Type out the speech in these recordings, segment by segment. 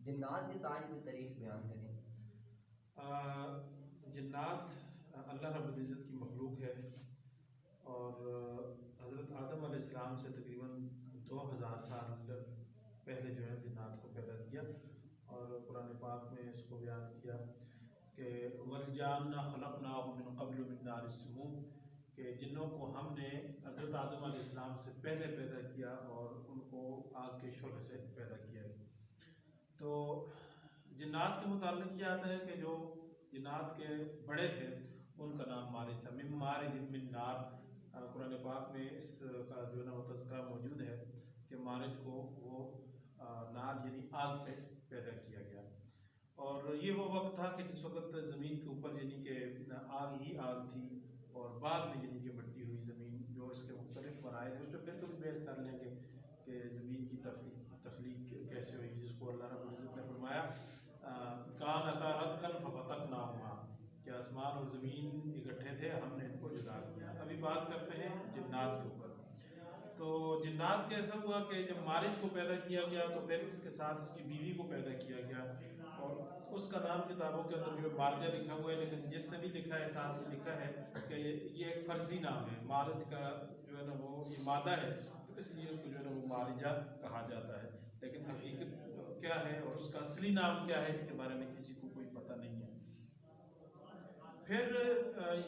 جنات کی ساری کوئی تاریخ بیان کریں۔ جنات اللہ رب العزت کی مخلوق ہے، اور حضرت آدم علیہ السلام سے تقریباً 2000 سال پہلے جو ہے جنات کو پیدا کیا، اور قرآن پاک میں اس کو بیان کیا کہ وَالْجَانَّ خَلَقْنَاهُ مِنْ قَبْلُ مِنْ نَارِ السُّمُومِ، کہ جنوں کو ہم نے حضرت آدم علیہ السلام سے پہلے پیدا کیا اور ان کو آگ کے شعلے سے پیدا کیا۔ تو جنات کے متعلق یہ آتا ہے کہ جو جنات کے بڑے تھے ان کا نام مارج تھا، من مارج من نار۔ قرآن پاک میں اس کا جو ہے نا وہ تذکرہ موجود ہے کہ مارج کو وہ نار یعنی آگ سے پیدا کیا گیا، اور یہ وہ وقت تھا کہ جس وقت زمین کے اوپر یعنی کہ آگ ہی آگ تھی، اور بعد میں یعنی کہ مٹی ہوئی زمین، جو اس کے مختلف مراحل اس پہ پھر تو بحث کر لیں گے کہ زمین کی تخلیق کیسے ہوئی، جس کو اللہ رب العزت نے فرمایا کانتا رتقا ففتقناہما، کہ آسمان اور زمین اکٹھے تھے، ہم نے ان کو جدا کیا۔ ابھی بات کرتے ہیں جنات کے اوپر۔ تو جنات کا ایسا ہوا کہ جب مارج کو پیدا کیا گیا تو پھر اس کے ساتھ اس کی بیوی کو پیدا کیا گیا، اور اس کا نام کتابوں کے اندر جو ہے مارجہ لکھا ہوا ہے، لیکن جس نے بھی لکھا ہے ساتھ سے لکھا ہے کہ یہ ایک فرضی نام ہے، مارج کا جو ہے نا وہ یہ مادہ ہے، تو اس لیے اس کو جو ہے نا وہ مارجہ کہا جاتا ہے، لیکن حقیقت کیا ہے اور اس کا اصلی نام کیا ہے اس کے بارے میں کسی کو کوئی پتہ نہیں ہے۔ پھر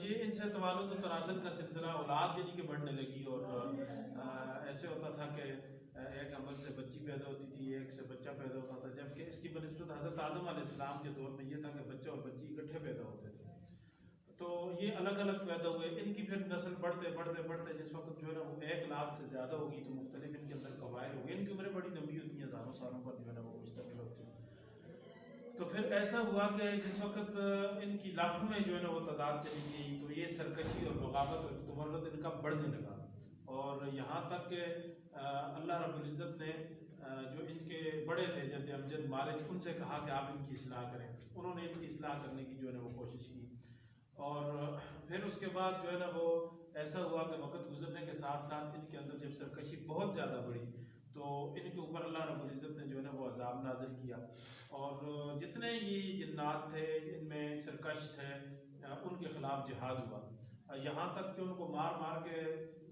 یہ ان سے توالد و تناسل کا سلسلہ، اولاد یعنی کہ بڑھنے لگی، اور ایسے ہوتا تھا کہ ایک حمل سے بچی پیدا ہوتی تھی، ایک سے بچہ پیدا ہوتا تھا، جبکہ اس کی بنسبت حضرت آدم علیہ السلام کے دور میں یہ تھا کہ بچہ اور بچی اکٹھے پیدا ہوتے تھے، تو یہ الگ الگ پیدا ہوئے۔ ان کی پھر نسل بڑھتے بڑھتے بڑھتے جس وقت جو ہے نا وہ 1,00,000 سے زیادہ ہوگی تو مختلف ان کے اندر قبائل ہو گئے، ان کی عمریں بڑی لمبی ہوتی ہیں، ہزاروں سالوں پر جو ہے نا وہ مشتمل ہوتی ہیں۔ تو پھر ایسا ہوا کہ جس وقت ان کی لاکھوں میں جو ہے نا وہ تعداد چلی گئی، تو یہ سرکشی اور بغاوت اور تمرد ان کا بڑھنے لگا، اور یہاں تک کہ اللہ رب العزت نے جو ان کے بڑے تھے جد امجد مارج، ان سے کہا کہ آپ ان کی اصلاح کریں۔ انہوں نے ان کی اصلاح کرنے کی جو ہے نا وہ کوشش کی، اور پھر اس کے بعد جو ہے نا وہ ایسا ہوا کہ وقت گزرنے کے ساتھ ساتھ ان کے اندر جب سرکشی بہت زیادہ بڑھی تو ان کے اوپر اللہ رب العزت نے جو ہے نا وہ عذاب نازل کیا، اور جتنے یہ جنات تھے ان میں سرکش تھے ان کے خلاف جہاد ہوا، یہاں تک کہ ان کو مار مار کے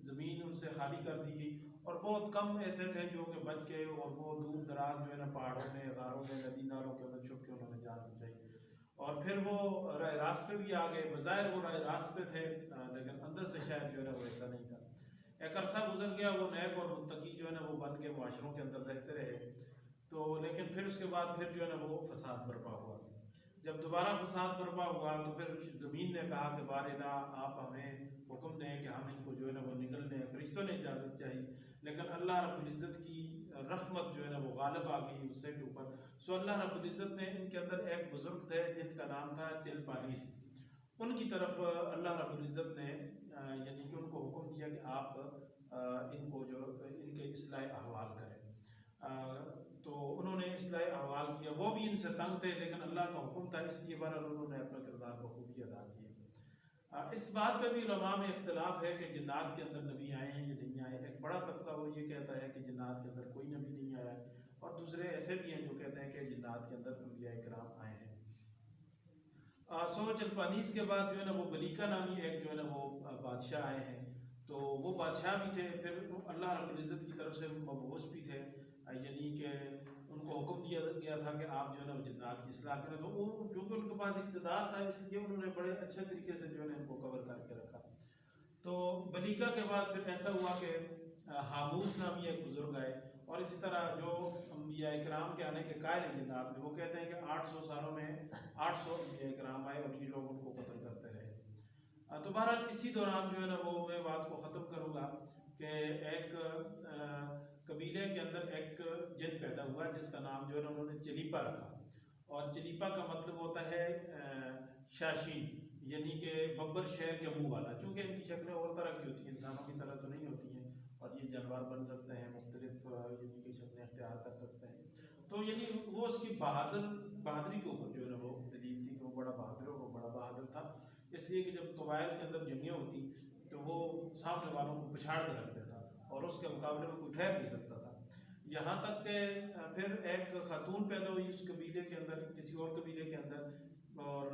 زمین ان سے خالی کر دی گئی، اور بہت کم ایسے تھے جو کہ بچ گئے، اور وہ دور دراز جو ہے نا پہاڑوں میں، غاروں میں، ندی نالوں کے اندر چھپ کے انہوں نے جان بچائی، اور پھر وہ راہ راست پہ بھی آ گئے۔ بظاہر وہ راہ راست پہ تھے لیکن اندر سے شاید جو ہے نا وہ ایسا نہیں تھا۔ ایک عرصہ گزر گیا، وہ نیک اور متقی جو ہے نا وہ بن کے معاشروں کے اندر رہتے رہے، تو لیکن پھر اس کے بعد پھر جو ہے نا وہ فساد برپا ہوا۔ جب دوبارہ فساد برپا ہوا تو پھر زمین نے کہا کہ بار الہ آپ ہمیں حکم دیں کہ ہم ان کو جو ہے نا وہ نگل دیں، فرشتوں نے اجازت چاہی، لیکن اللہ رب العزت کی رحمت جو ہے نا وہ غالب آ گئی اس سے کے اوپر، سو اللہ رب العزت نے ان کے اندر ایک بزرگ تھے جن کا نام تھا چلپانیس، ان کی طرف اللہ رب العزت نے یعنی کہ ان کو حکم دیا کہ آپ ان کو جو ان کے اصلاح احوال کریں، تو انہوں نے اصلاح احوال کیا۔ وہ بھی ان سے تنگ تھے لیکن اللہ کا حکم تھا، اس لیے بہرحال انہوں نے اپنا کردار بخوبی ادا کیا۔ اس بات پہ بھی علماء میں اختلاف ہے کہ جنات کے اندر نبی آئے ہیں یا نہیں آئے۔ ایک بڑا طبقہ وہ یہ کہتا ہے کہ جنات کے اندر کوئی نبی نہیں آیا، اور دوسرے ایسے بھی ہیں جو کہتے ہیں کہ جنات کے اندر انبیاء کرام آئے ہیں۔ سو چلپانیس کے بعد جو ہے نا وہ بلیکا نامی ایک جو ہے نا وہ بادشاہ آئے ہیں، تو وہ بادشاہ بھی تھے، پھر اللہ رب العزت کی طرف سے مبعوث بھی تھے، یعنی کہ ان کو حکم دیا گیا تھا کہ آپ جو ہے نا جنات کی اصلاح کریں، تو وہ چونکہ ان کے پاس اقتدار تھا اس لیے انہوں نے بڑے اچھے طریقے سے جو ہے نا ان کو کور کر کے رکھا۔ تو بلیکا کے بعد پھر ایسا ہوا کہ حاموس نامی ایک بزرگ آئے، اور اسی طرح جو انبیاء کرام کے آنے کے قائل ہیں جنات میں، وہ کہتے ہیں کہ 800 سالوں میں 800 انبیاء کرام آئے اور یہ لوگ ان کو قتل کرتے رہے۔ تو بہرحال اسی دوران جو ہے نا وہ میں بات کو ختم کروں گا کہ ایک قبیلے کے اندر ایک جن پیدا ہوا جس کا نام جو ہے نا انہوں نے چلیپا رکھا، اور چلیپا کا مطلب ہوتا ہے شاشین، یعنی کہ ببر شیر کے منہ والا، چونکہ ان کی شکلیں اور طرح کی ہوتی ہیں، انسانوں کی طرح تو نہیں ہوتی ہیں، اور یہ جانور بن سکتے ہیں، مختلف یعنی کہ شکلیں اختیار کر سکتے ہیں، تو یعنی وہ اس کی بہادری کے اوپر جو ہے نا وہ دلیل تھی کہ وہ بڑا بہادر اور وہ بڑا بہادر تھا، اس لیے کہ جب قبائل کے اندر جنگیں ہوتی تو وہ سامنے والوں کو پچھاڑ کے رکھ دیتا اور اس کے مقابلے میں کوئی ٹھہر نہیں سکتا تھا، یہاں تک کہ پھر ایک خاتون پیدا ہوئی اس قبیلے کے اندر، کسی اور قبیلے کے اندر، اور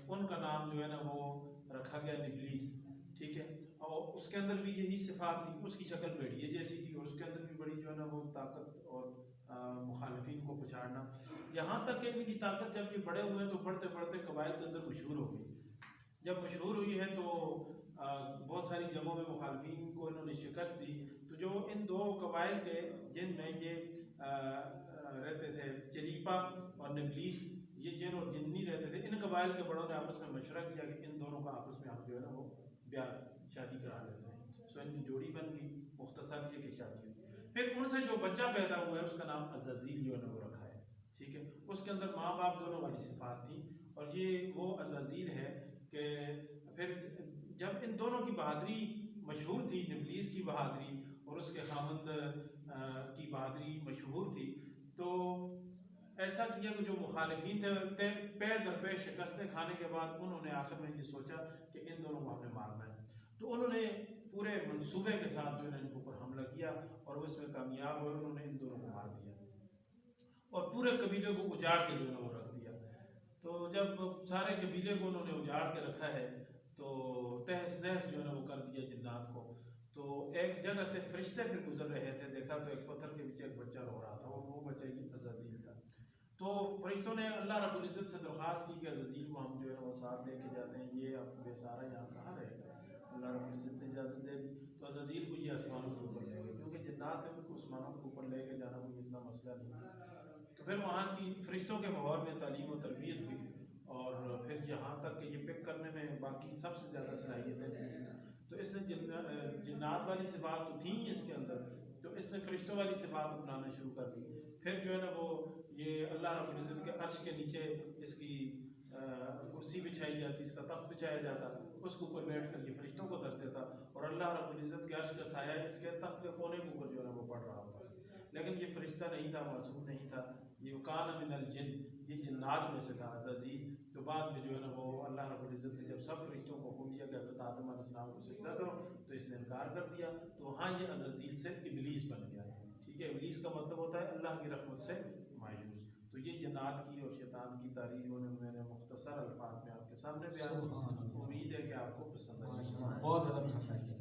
ان کا نام جو ہے نا وہ رکھا گیا نبلیس، ٹھیک ہے، اور اس کے اندر بھی یہی صفات تھی، اس کی شکل بھیڑیے جیسی تھی، اور اس کے اندر بھی بڑی جو ہے نا وہ طاقت اور مخالفین کو پچھاڑنا، یہاں تک کہ ان کی طاقت جب یہ بڑے ہوئے تو بڑھتے بڑھتے قبائل کے اندر مشہور ہو گئی. جب مشہور ہوئی ہے تو بہت ساری جنگوں میں مخالفین کو انہوں نے شکست دی. تو جو ان دو قبائل کے جن میں یہ رہتے تھے چلیپا اور نبلیس، یہ جن اور جنی رہتے تھے، ان قبائل کے بڑوں نے آپس میں مشورہ کیا کہ ان دونوں کا آپس میں ہم جو ہے نا وہ بیاہ شادی کرا لیتے ہیں. سو ان کی جوڑی بن گئی، مختصر یہ کہ شادی ہوئی. پھر ان سے جو بچہ پیدا ہوا ہے اس کا نام عزازیل جو ہے نا وہ رکھا ہے، ٹھیک ہے. اس کے اندر ماں باپ دونوں والی صفات تھی، اور یہ وہ عزازیل ہے کہ پھر جب ان دونوں کی بہادری مشہور تھی، نبلیس کی بہادری اور اس کے خامند کی بہادری مشہور تھی، تو ایسا کیا کہ جو مخالفین تھے پے در پے شکستیں کھانے کے بعد انہوں نے آخر میں یہ سوچا کہ ان دونوں کو ہم نے مارنا ہے. تو انہوں نے پورے منصوبے کے ساتھ جو ہے نا ان کے اوپر حملہ کیا، اور اس میں کامیاب ہوئے، انہوں نے ان دونوں کو مار دیا اور پورے قبیلے کو اجاڑ کے جو ہے نا وہ رکھ دیا. تو جب سارے قبیلے کو انہوں نے اجاڑ کے رکھا ہے تو تہس نہس جو ہے نا وہ کر دیا جنات کو. تو ایک جگہ سے فرشتے پھر گزر رہے تھے، دیکھا تو ایک پتھر کے پیچھے ایک بچہ رو رہا تھا، اور وہ بچہ یہ عزازیل تھا. تو فرشتوں نے اللہ رب العزت سے درخواست کی کہ عزازیل کو ہم جو ہے نا وہ ساتھ لے کے جاتے ہیں، یہ اب بے سہارا یہاں کہاں رہے گا. اللہ رب العزت نے اجازت دے دی تو عزازیل کو یہ آسمانوں کے اوپر لے گئے، کیونکہ جنات ان کو آسمانوں کے اوپر لے کے جانا کوئی اتنا مسئلہ نہیں. تو پھر وہاں کی فرشتوں کے ماحول میں تعلیم و تربیت ہوئی، اور پھر یہاں تک کہ یہ پک کرنے میں باقی سب سے زیادہ صلاحیت ہے. تو اس نے جنات والی صفات تو تھیں اس کے اندر، تو اس نے فرشتوں والی صفات اپنانا شروع کر دی. پھر جو ہے نا وہ یہ اللہ رب العزت کے عرش کے نیچے اس کی کرسی بچھائی جاتی، اس کا تخت بچھایا جاتا، اس کے اوپر بیٹھ کر یہ فرشتوں کو درس دیتا، اور اللہ رب العزت کے عرش کا سایہ اس کے تخت کے کونے کے اوپر جو ہے نا وہ پڑ رہا ہوتا. لیکن یہ فرشتہ نہیں تھا، معصوم نہیں تھا، یہ کان من الجن، یہ جنات میں سے تھا عزازیل. تو بعد میں جو ہے نا وہ اللہ رب العزت نے جب سب فرشتوں کو حکم دیا کہ حضرت آدم علیہ السلام کو سجدہ کرو، تو اس نے انکار کر دیا. تو ہاں یہ عزازیل سے ابلیس بن گیا، ٹھیک ہے. ابلیس کا مطلب ہوتا ہے اللہ کی رحمت سے مایوس. تو یہ جنات کی اور شیطان کی تاریخ میں نے مختصر الفاظ میں آپ کے سامنے بیان کی. امید ہے کہ آپ کو پسند آئی. بہت زیادہ پسند آئی.